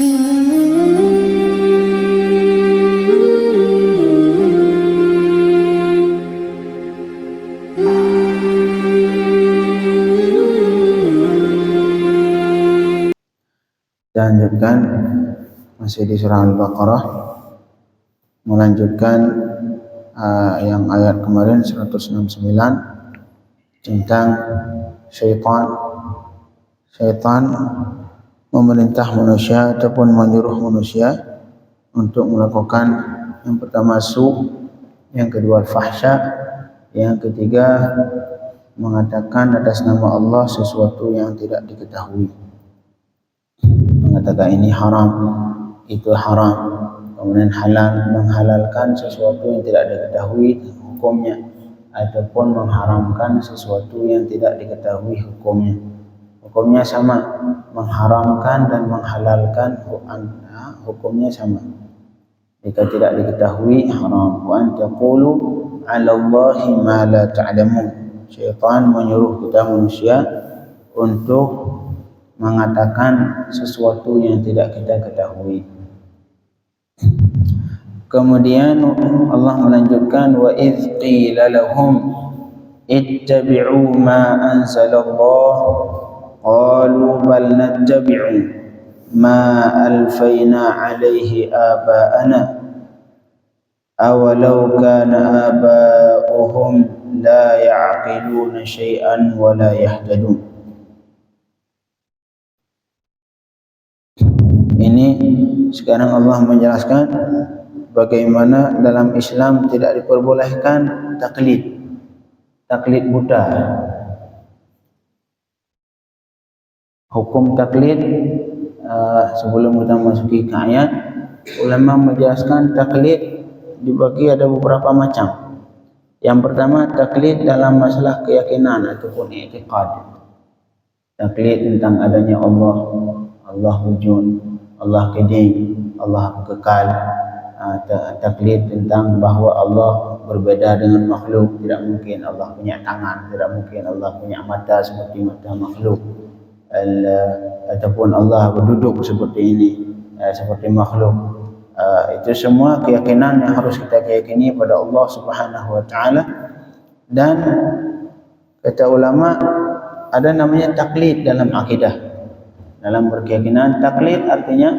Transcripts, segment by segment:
Lanjutkan masih di surah Al-Baqarah, melanjutkan yang ayat kemarin 169 tentang syaitan memerintah manusia ataupun menyuruh manusia untuk melakukan yang pertama su, yang kedua fahsya, yang ketiga mengatakan atas nama Allah sesuatu yang tidak diketahui, mengatakan ini haram, itu haram, kemudian halal, menghalalkan sesuatu yang tidak diketahui hukumnya, ataupun mengharamkan sesuatu yang tidak diketahui hukumnya. Hukumnya sama, mengharamkan dan menghalalkan hukumnya sama. Jika tidak diketahui haram. Wa an taqulu 'ala Allahi ma la ta'lamun. Syaitan menyuruh kita manusia untuk mengatakan sesuatu yang tidak kita ketahui. Kemudian Allah melanjutkan wa idz qila lahum ittabi'u ma anzalallah qalu bal nattabi'u ma alfayna 'alaihi aba'ana awalau kana aba'uhum la ya'qiluna syai'an wa la yahtadun. Ini sekarang Allah menjelaskan bagaimana dalam Islam tidak diperbolehkan taklid buta. Hukum taklid, sebelum kita masuki ke ayat, ulama menjelaskan taklid dibagi ada beberapa macam. Yang pertama, taklid dalam masalah keyakinan ataupun i'tiqad. Taklid tentang adanya Allah wujud, Allah qadim, Allah kekal. Taklid tentang bahawa Allah berbeza dengan makhluk, tidak mungkin Allah punya tangan, tidak mungkin Allah punya mata seperti mata makhluk, ataupun Allah berduduk seperti ini, seperti makhluk. Itu semua keyakinan yang harus kita yakini pada Allah Subhanahu wa taala. Dan kata ulama ada namanya taklid dalam akidah. Dalam berkeyakinan, taklid artinya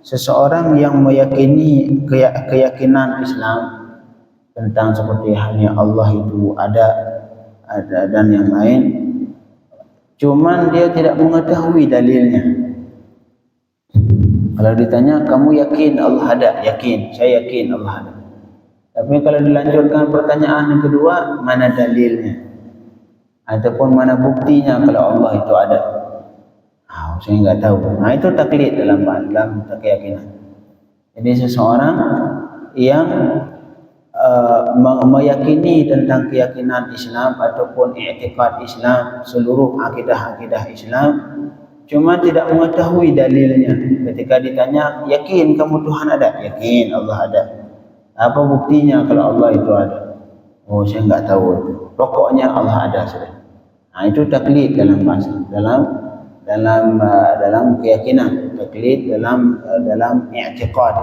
seseorang yang meyakini keyakinan Islam tentang seperti hanya Allah itu ada dan yang lain, cuman dia tidak mengetahui dalilnya. Kalau ditanya, kamu yakin Allah ada? Yakin, saya yakin Allah ada. Tapi kalau dilanjutkan pertanyaan yang kedua, mana dalilnya? Ataupun mana buktinya kalau Allah itu ada? Saya enggak tahu. Nah, itu taklid dalam keyakinan. Jadi seseorang yang meyakini tentang keyakinan Islam ataupun i'tiqad Islam, seluruh akidah-akidah Islam, cuma tidak mengetahui dalilnya. Ketika ditanya, yakin kamu Tuhan ada? Yakin Allah ada. Apa buktinya kalau Allah itu ada? Oh, saya enggak tahu. Pokoknya Allah ada sudah. Nah, itu taklid dalam bahasa, dalam keyakinan, taklid dalam i'tiqad.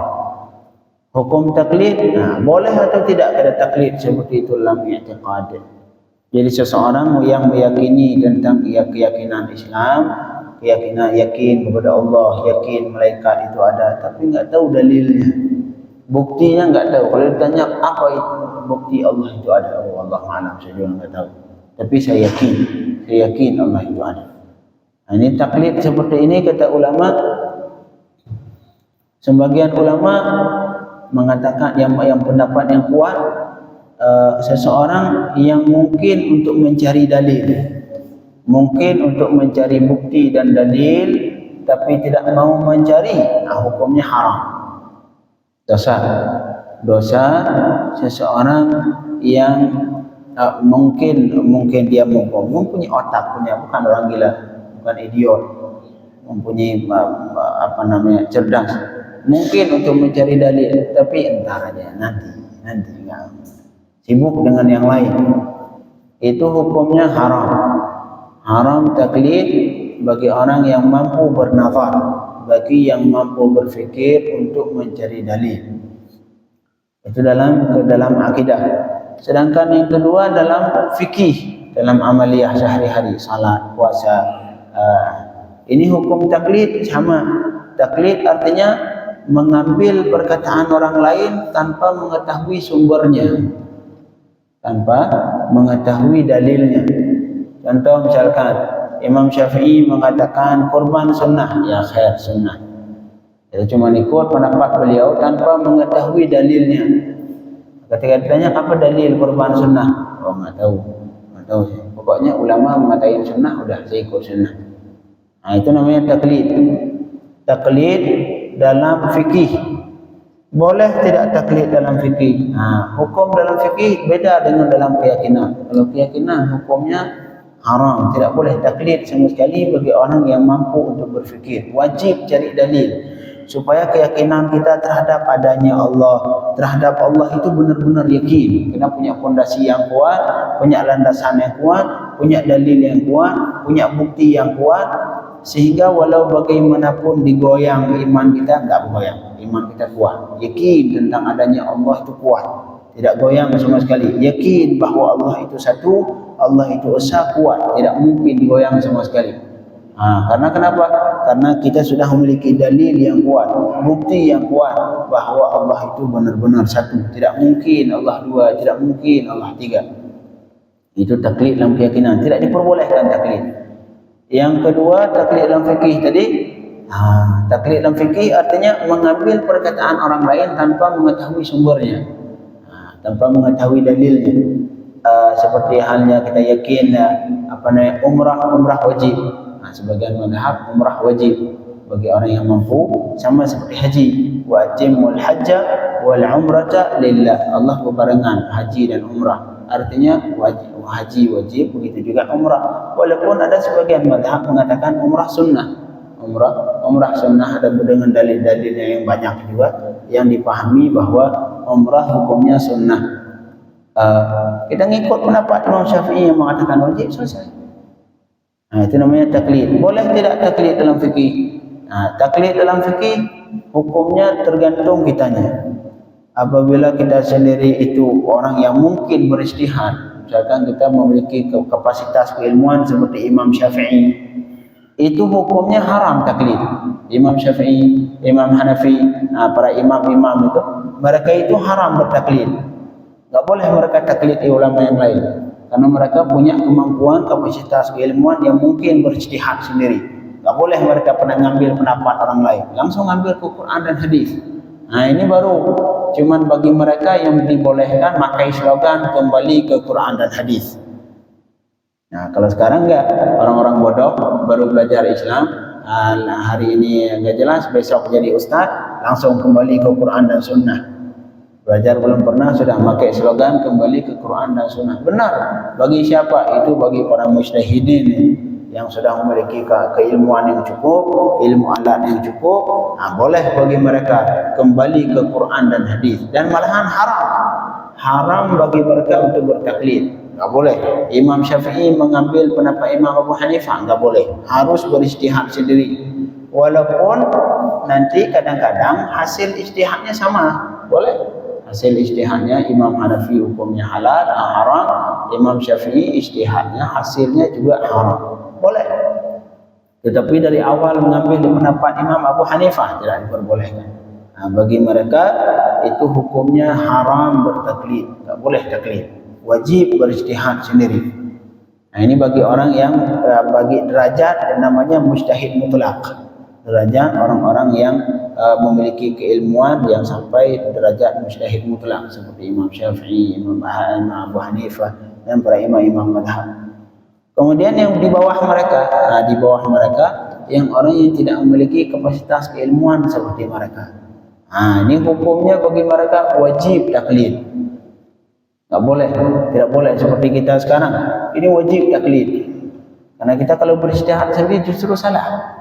Hukum taklid, boleh atau tidak ada taklid seperti itu dalam i'tiqad. Jadi seseorang yang meyakini tentang keyakinan Islam, yakin kepada Allah, yakin malaikat itu ada, tapi enggak tahu dalilnya, buktinya enggak tahu. Kalau ditanya apa itu bukti Allah itu ada, oh Allah a'lam, saya juga enggak tahu. Tapi saya yakin Allah itu ada. Ini taklid seperti ini, kata ulama. Sebagian ulama mengatakan yang pendapat yang kuat, seseorang yang mungkin untuk mencari dalil, mungkin untuk mencari bukti dan dalil, tapi tidak mau mencari, hukumnya haram, dosa seseorang yang mungkin dia mempunyai otak, bukan orang gila, bukan idiot, mempunyai cerdas, mungkin untuk mencari dalil, tapi entar aja, nanti sibuk dengan yang lain. Itu hukumnya haram taklid bagi orang yang mampu bernafar, bagi yang mampu berfikir untuk mencari dalil. Itu dalam akidah. Sedangkan yang kedua dalam fikih, dalam amaliyah sehari-hari, salat, puasa. Ini hukum taklid sama. Taklid artinya mengambil perkataan orang lain tanpa mengetahui sumbernya, tanpa mengetahui dalilnya. Contoh misalkan Imam Syafi'i mengatakan kurban sunnah, ya khair sunnah. Kita cuma ikut pendapat beliau tanpa mengetahui dalilnya. Ketika ditanya apa dalil kurban sunnah, oh nggak tahu. Pokoknya ulama mengatakan sunnah, udah saya ikut sunnah. Nah, itu namanya taklid. Taklid dalam fikih. Boleh tidak taklid dalam fikih? Nah, hukum dalam fikih beda dengan dalam keyakinan. Kalau keyakinan hukumnya haram, tidak boleh taklid sama sekali bagi orang yang mampu untuk berfikir. Wajib cari dalil supaya keyakinan kita terhadap adanya Allah, terhadap Allah itu benar-benar yakin. Kita punya fondasi yang kuat, punya landasan yang kuat, punya dalil yang kuat, punya bukti yang kuat, sehingga walau bagaimanapun digoyang iman kita, enggak bergoyang. Iman kita kuat, yakin tentang adanya Allah itu kuat, tidak goyang sama sekali. Yakin bahwa Allah itu satu, Allah itu esa, kuat, tidak mungkin digoyang sama sekali. Karena kenapa? Karena kita sudah memiliki dalil yang kuat, bukti yang kuat bahwa Allah itu benar-benar satu, tidak mungkin Allah dua, tidak mungkin Allah tiga. Itu taklid dalam keyakinan, tidak diperbolehkan taklid. Yang kedua, taklid dalam fikih tadi. Taklid dalam fikih artinya mengambil perkataan orang lain tanpa mengetahui sumbernya, tanpa mengetahui dalilnya. Seperti halnya kita yakin umrah wajib. Sebagian mazhab umrah wajib bagi orang yang mampu, sama seperti haji. Wa atimul hajja wal umrata lillah. Allah berbarengan haji dan umrah. Artinya haji wajib, begitu juga umrah. Walaupun ada sebagian mazhab mengatakan umrah sunnah. Umrah sunnah ada dengan dalil-dalilnya yang banyak juga yang dipahami bahwa umrah hukumnya sunnah. Kita ngikut pendapat Imam Syafi'i yang mengatakan wajib, selesai. Itu namanya taklid. Boleh tidak taklid dalam fikih? Taklid dalam fikih hukumnya tergantung kitanya. Apabila kita sendiri itu orang yang mungkin beristihad, misalkan kita memiliki kapasitas keilmuan seperti Imam Syafi'i, itu hukumnya haram taklid. Imam Syafi'i, Imam Hanafi, para imam-imam itu, mereka itu haram bertaklid. Tak boleh mereka taklid ulama yang lain, karena mereka punya kemampuan, kapasitas keilmuan yang mungkin berijtihad sendiri. Tak boleh mereka pernah ngambil pendapat orang lain, langsung ambil ke Quran dan hadis. Ini baru cuman bagi mereka yang dibolehkan pakai slogan kembali ke Quran dan hadis. Kalau sekarang enggak, orang-orang bodoh baru belajar Islam, hari ini enggak jelas, besok jadi ustaz, langsung kembali ke Quran dan sunnah. Belajar belum pernah sudah pakai slogan kembali ke Quran dan sunnah. Benar. Bagi siapa? Itu bagi para mujtahidin yang sudah memiliki keilmuan yang cukup, ilmu alat yang cukup. Boleh bagi mereka kembali ke Quran dan hadis. Dan malahan haram bagi mereka untuk bertaklid. Enggak boleh. Imam Syafi'i mengambil pendapat Imam Abu Hanifah, enggak boleh. Harus berijtihad sendiri. Walaupun nanti kadang-kadang hasil ijtihadnya sama. Boleh. Hasil ijtihadnya Imam Hanafi hukumnya halal, haram. Imam Syafi'i ijtihadnya hasilnya juga haram. Boleh. Tetapi dari awal mengambil pendapat Imam Abu Hanifah tidak diperbolehkan. Bagi mereka itu hukumnya haram bertaklid, tak boleh taklid. Wajib berijtihad sendiri. Ini bagi orang yang bagi derajat namanya mujtahid mutlak. Derajat orang-orang yang memiliki keilmuan yang sampai derajat mujtahid mutlak seperti Imam Syafi'i, Imam Abu Hanifah dan para imam-imam mazhab. Kemudian yang di bawah mereka, yang orang yang tidak memiliki kapasitas keilmuan seperti mereka. Ini hukumnya bagi mereka wajib taklid. Tidak boleh seperti kita sekarang. Ini wajib taklid. Karena kita kalau berijtihad sendiri justru salah.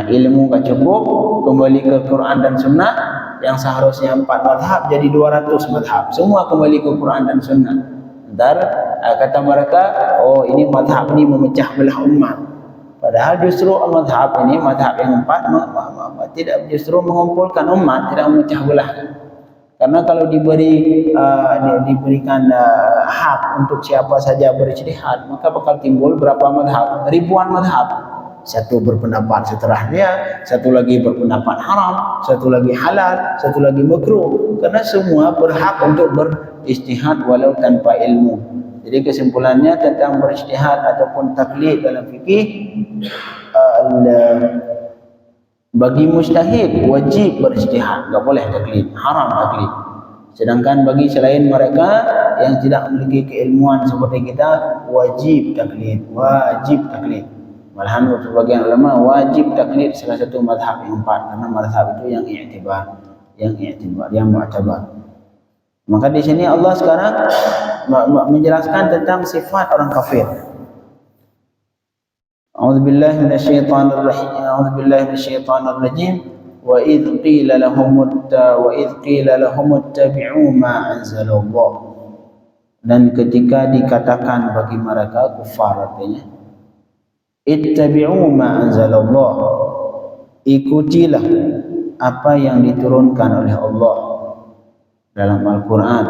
Ilmu tak cukup, kembali ke Quran dan Sunnah. Yang seharusnya 4 madhab jadi 200 madhab. Semua kembali ke Quran dan Sunnah. Ntar kata mereka, oh ini madhab ini memecah belah umat. Padahal justru mazhab ini, mazhab yang empat tidak justru mengumpulkan umat, tidak memecah belah. Karena kalau diberikan hak untuk siapa saja berijtihad, maka bakal timbul berapa mazhab, ribuan mazhab. Satu berpendapat setelahnya, satu lagi berpendapat haram, satu lagi halal, satu lagi makruh. Karena semua berhak untuk berijtihad walau tanpa ilmu. Jadi kesimpulannya tentang berijtihad ataupun taklid dalam fikih, bagi mujtahid wajib berijtihad, enggak boleh taklid, haram taklid. Sedangkan bagi selain mereka yang tidak memiliki keilmuan seperti kita, wajib taklid, wajib taklid. Malahan sebagian ulama wajib taklid salah satu mazhab yang empat, karena mazhab itu yang i'tibar, yang mu'tabar. Maka di sini Allah sekarang menjelaskan tentang sifat orang kafir. A'udzubillahi minasyaitonir rajim. Wa idz qila lahum ittabi'u ma anzalallah. Dan ketika dikatakan bagi mereka kufar, artinya ittabi'u ma anzalallah, ikutilah apa yang diturunkan oleh Allah dalam Al-Quran.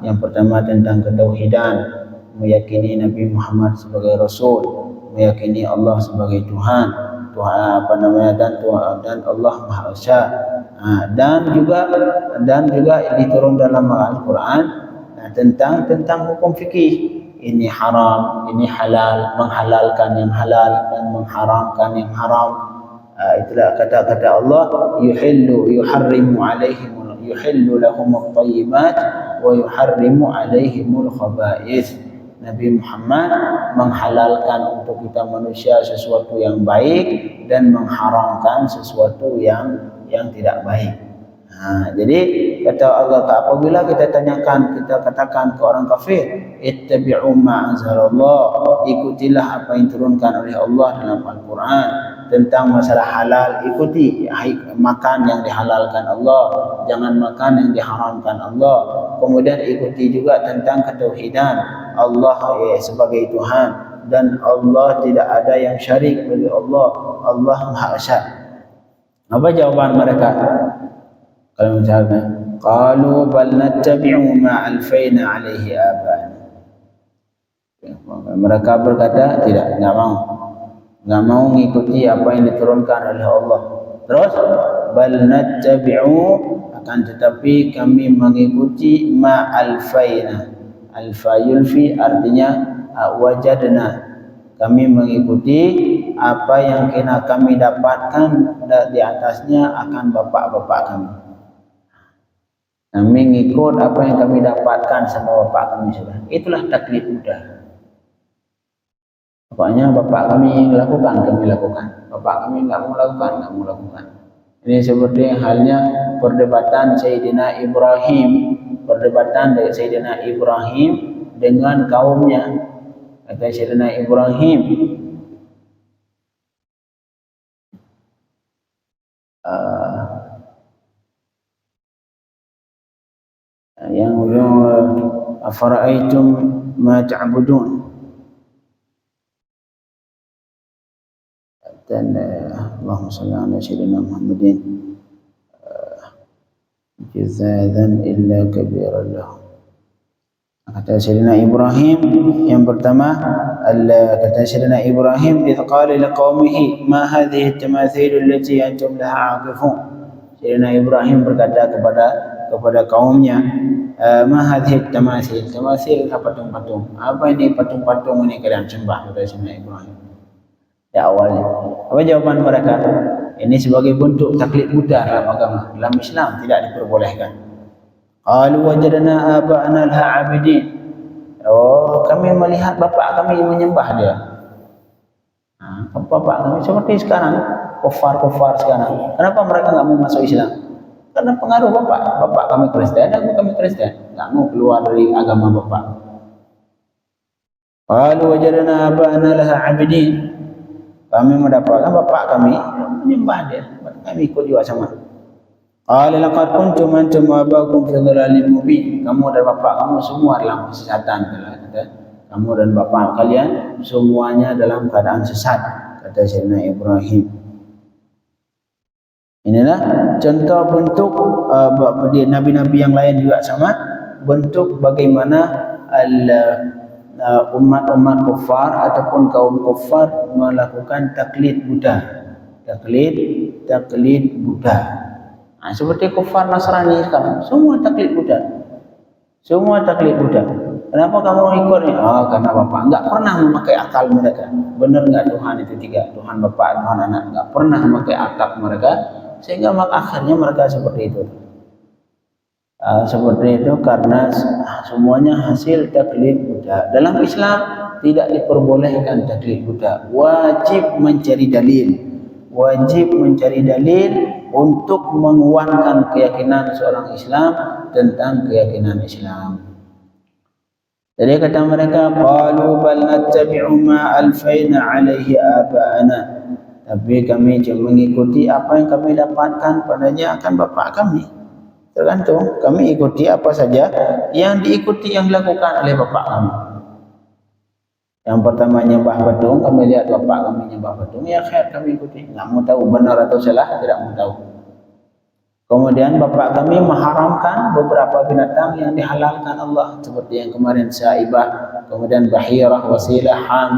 Yang pertama tentang ketauhidan, meyakini Nabi Muhammad sebagai Rasul, meyakini Allah sebagai Tuhan, dan Allah Maha Esa. Dan juga diturun dalam Al-Quran tentang hukum fikih. Ini haram, ini halal, menghalalkan yang halal dan mengharamkan yang haram. Itulah kata-kata Allah, yuhillu lahum at-tayyibat wa yuharrimu alaihimul khaba'ith. Nabi Muhammad menghalalkan untuk kita manusia sesuatu yang baik dan mengharamkan sesuatu yang tidak baik. Jadi kata Allah, apabila kita katakan ke orang kafir, ittabi'u ma anzalallah, ikutilah apa yang diturunkan oleh Allah dalam Al-Quran tentang masalah halal, ikuti makan yang dihalalkan Allah, jangan makan yang diharamkan Allah. Kemudian ikuti juga tentang ketauhidan Allah sebagai Tuhan, dan Allah tidak ada yang syarik bagi Allah, Allah Maha Esa. Apa jawaban mereka? Kalau misalnya qalu bal nattabi'u ma alfaina alaihi abana, mereka berkata enggak mau mengikuti apa yang diturunkan oleh Allah. Terus bal nattabi'u, akan tetapi kami mengikuti ma alfaina. Alfa yulfi artinya wajadna, kami mengikuti apa yang kami dapatkan di atasnya akan bapak-bapak kami. Kami ngikut apa yang kami dapatkan sama bapak kami sudah. Itulah taklid mudah. Bapaknya bapak kami lakukan, kami lakukan. Bapak kami enggak mau lakukan, enggak mau lakukan. Ini seperti halnya perdebatan Sayyidina Ibrahim, dengan kaumnya. Kata Sayyidina Ibrahim, yang afara'aitum ma ta'budun, dan Allahumma shalli ala sayyidina Muhammadin jazadan illa kabiran lahu. Kata Sayyidina Ibrahim yang pertama, kata Sayyidina Ibrahim, idh qala liqaumihi ma hadhihi at-tamathil allati antum laha aqifun. Sayyidina Ibrahim berkata kepada kaumnya, ma hadhihi at-tamathil, tamathil patung-patung. Apa ini patung-patung ini kalian sembah? Kata Sayyidina Ibrahim. Ya awalnya. Apa jawaban mereka? Ini sebagai bentuk taklid buta dalam agama. Dalam Islam tidak diperbolehkan. Qalu wajadna aba'ana laha 'abidin. Oh, kami melihat bapak kami menyembah dia. Bapak kami seperti sekarang, kufar sekarang. Kenapa mereka enggak mau masuk Islam? Karena pengaruh bapak kami Kristen, kami Kristen, enggak mau keluar dari agama bapak. Qalu wajadna aba'ana laha 'abidin. Kami mendapatkan bapak kami menyembah dia, kami ikut juga sama. Qala laqad kuntum antum wa abakum fi dhalalin mubin. Kamu dan bapak kamu semua dalam kesesatan. Kamu dan bapak kalian semuanya dalam keadaan sesat. kata Sayyidina Ibrahim. Inilah contoh bentuk nabi-nabi yang lain juga sama, bentuk bagaimana umat-umat kufar ataupun kaum kufar melakukan taklid Buddha. Taklid Buddha. Seperti kufar Nasrani sekarang, semua taklid Buddha. Kenapa kamu ikut ni? Karena bapak enggak pernah memakai akal mereka. Benar enggak Tuhan itu tiga? Tuhan Bapa, Tuhan Anak. Enggak pernah memakai akal mereka, sehingga akhirnya mereka seperti itu. Seperti itu karena semuanya hasil taklid Buddha. Dalam Islam tidak diperbolehkan taklid Buddha. Wajib mencari dalil untuk menguatkan keyakinan seorang Islam tentang keyakinan Islam. Jadi kata mereka, qalu bal nattabi'u ma alfaina 'alaihi aba'ana. Tapi kami cuma mengikuti apa yang kami dapatkan padanya akan bapak kami. Tergantung, kami ikuti apa saja yang diikuti yang dilakukan oleh bapak kami. Yang pertama nyembah patung, kami lihat bapak kami nyembah patung, ya khair kami ikuti. Enggak mau tahu benar atau salah, tidak mau tahu. Kemudian bapak kami mengharamkan beberapa binatang yang dihalalkan Allah, seperti yang kemarin Saibah, kemudian Bahirah, Wasilah, Ham.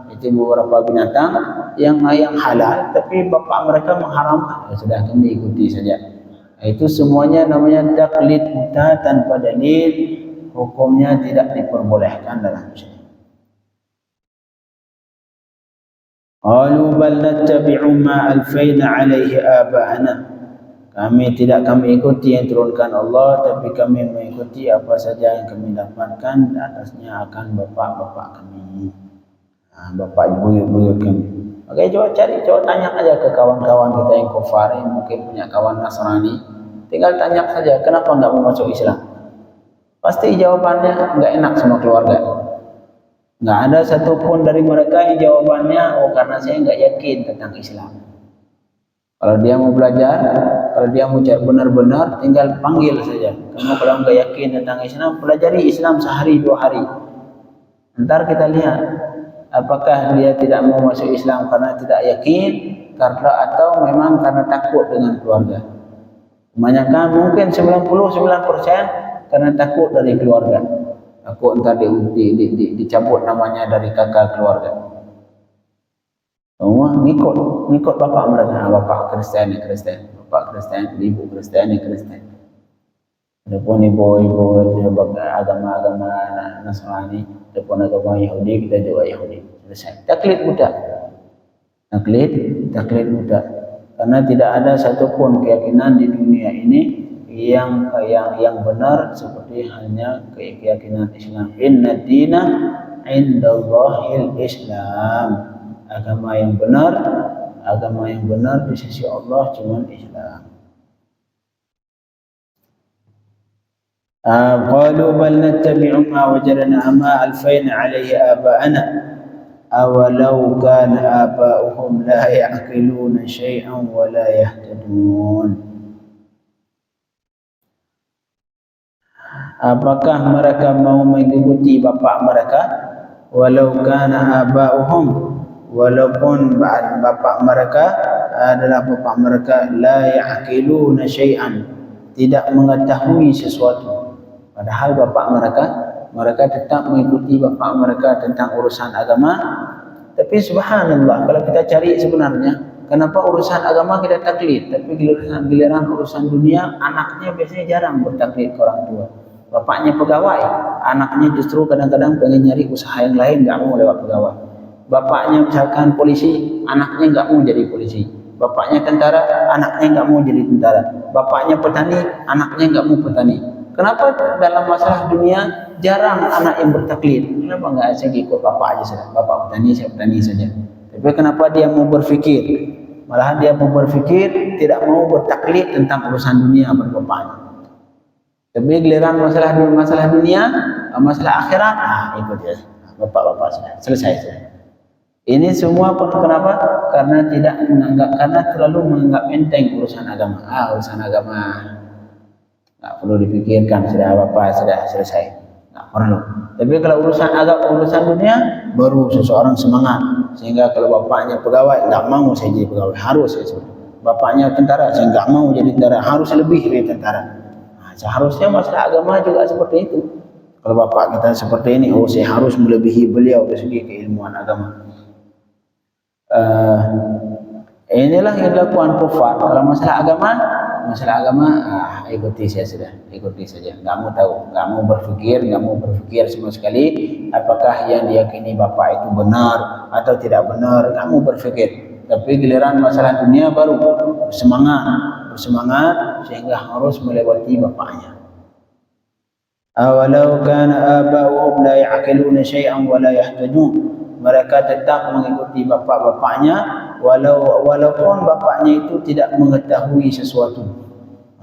Itu beberapa binatang yang halal, tapi bapak mereka mengharamkan. Sudah kami ikuti saja. Itu semuanya namanya taklid Buddha tanpa dalil, hukumnya tidak diperbolehkan dalam Islam. Qalu bal nattabi'u ma alfaina 'alaihi aba'ana. Kami ikuti yang turunkan Allah, tapi kami mengikuti apa saja yang kami dapatkan atasnya akan bapak-bapak kami, bapak ibu-ibu kami. Oke, coba tanya aja ke kawan-kawan kita yang kufar, yang mungkin punya kawan Nasrani. Tinggal tanya saja, kenapa enggak mau masuk Islam? Pasti jawabannya enggak enak sama keluarga. Enggak ada satupun dari mereka yang jawabannya, karena saya enggak yakin tentang Islam. Kalau dia mau belajar, kalau dia mau benar-benar, tinggal panggil saja. Kamu kalau enggak yakin tentang Islam, pelajari Islam sehari 2 hari. Ntar kita lihat apakah dia tidak mau masuk Islam karena tidak yakin, atau memang karena takut dengan keluarga. Kebanyakan mungkin 99% karena takut dari keluarga. Takut entar dicabut namanya dari kakak keluarga. Semua ngikut bapak mereka. Bapak Kristen, bapak Kristen, ibu Kristen. Adapun ibu-ibu agama Nasrani, adapun agama Yahudi, kita juga Yahudi. Selesai. Taklid Buddha. Karena tidak ada satupun keyakinan di dunia ini yang benar seperti hanya keyakinan Islam. Inna dina indallahil Islam. Agama yang benar di sisi Allah cuma Islam. Qalu bal nattabi'u ma wajadna ma alfaina 'alaihi aba'ana awalau kana aba'uhum la ya'qiluna syai'an wa la yahtadun. Apakah mereka mau mengikuti bapak mereka? Walau kana aba'uhum, walaupun bapak mereka la ya'qiluna syai'an, tidak mengetahui sesuatu. Padahal bapak mereka tetap mengikuti bapak mereka tentang urusan agama. Tapi subhanallah, kalau kita cari sebenarnya kenapa urusan agama kita taklid, tapi giliran urusan dunia anaknya biasanya jarang bertaklid ke orang tua. Bapaknya pegawai, anaknya justru kadang-kadang pengen nyari usaha yang lain, nggak mau lewat pegawai. Bapaknya misalkan polisi, anaknya nggak mau jadi polisi. Bapaknya tentara, anaknya nggak mau jadi tentara. Bapaknya petani, anaknya nggak mau petani. Kenapa dalam masalah dunia jarang anak yang bertaklid? Kenapa nggak aja ikut bapak aja saja? Bapak petani, saya petani saja. Tapi kenapa dia mau berpikir? Malahan dia mau berpikir, tidak mau bertaklid tentang urusan dunia berbapaknya. Tapi giliran masalah dunia, masalah akhirat, ikut ya. Bapak-bapak sudah selesai saja. Ini semua kenapa? Karena terlalu menganggap enteng urusan agama. Urusan agama nggak perlu dipikirkan, sudah apa sudah selesai, nggak perlu. Tapi kalau urusan dunia, baru seseorang semangat. sehingga kalau bapaknya pegawai, nggak mau saya jadi pegawai, harus saya seperti. Bapaknya tentara, saya nggak mau jadi tentara, harus lebih dari tentara. Nah, seharusnya masalah agama juga seperti itu. Kalau bapak kita seperti ini, oh saya harus melebihi beliau dari segi keilmuan agama. Inilah yang dilakukan kufar. Kalau masalah agama, ikuti saya sudah, ikuti saja. Nggak mau tahu, nggak mau berpikir sama sekali. Apakah yang diyakini bapak itu benar atau tidak benar? Nggak mau berpikir. Tapi giliran masalah dunia baru bersemangat sehingga harus melewati bapaknya. Awalau kana aba'uhum la ya'qiluna syai'an wa la yahtadun. Mereka tetap mengikuti bapak-bapaknya walaupun bapaknya itu tidak mengetahui sesuatu.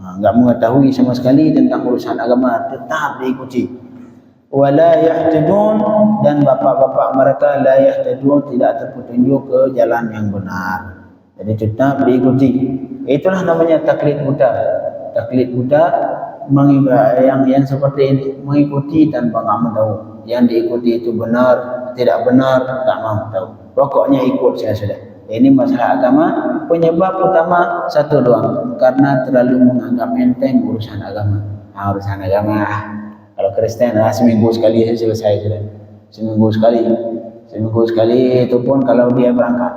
Enggak mengetahui sama sekali tentang urusan agama, tetap diikuti. Wa la yahtadun, dan bapak-bapak mereka la yahtadun, tidak terpetunjuk ke jalan yang benar. Jadi tetap diikuti. Itulah namanya taklid buta. Taklid buta yang seperti ini, mengikuti tanpa nggak mau tahu. Yang diikuti itu benar, tidak benar, tak mau tahu. Pokoknya ikut saya sudah. Ini masalah agama, penyebab utama satu doang, karena terlalu menganggap enteng urusan agama. Urusan agama, kalau Kristen seminggu sekali selesai sudah. Seminggu sekali itu pun kalau dia berangkat.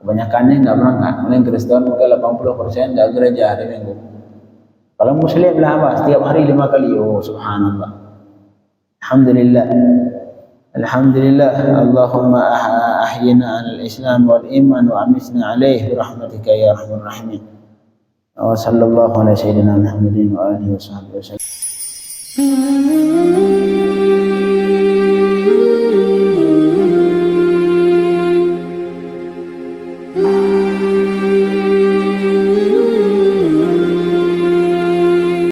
Kebanyakannya nggak berangkat. Mungkin Kristen mungkin 80% nggak gereja hari Minggu. Kalau Muslim lah apa? Setiap hari 5 kali. Oh subhanallah. Alhamdulillah. Alhamdulillah. Allahumma ahyina 'alal Islam wal iman wa amisna 'alaihi birahmatika ya arhamar rahimin. Wa sallallahu ala sayyidina Muhammadin wa alihi wa sahbihi wasallam.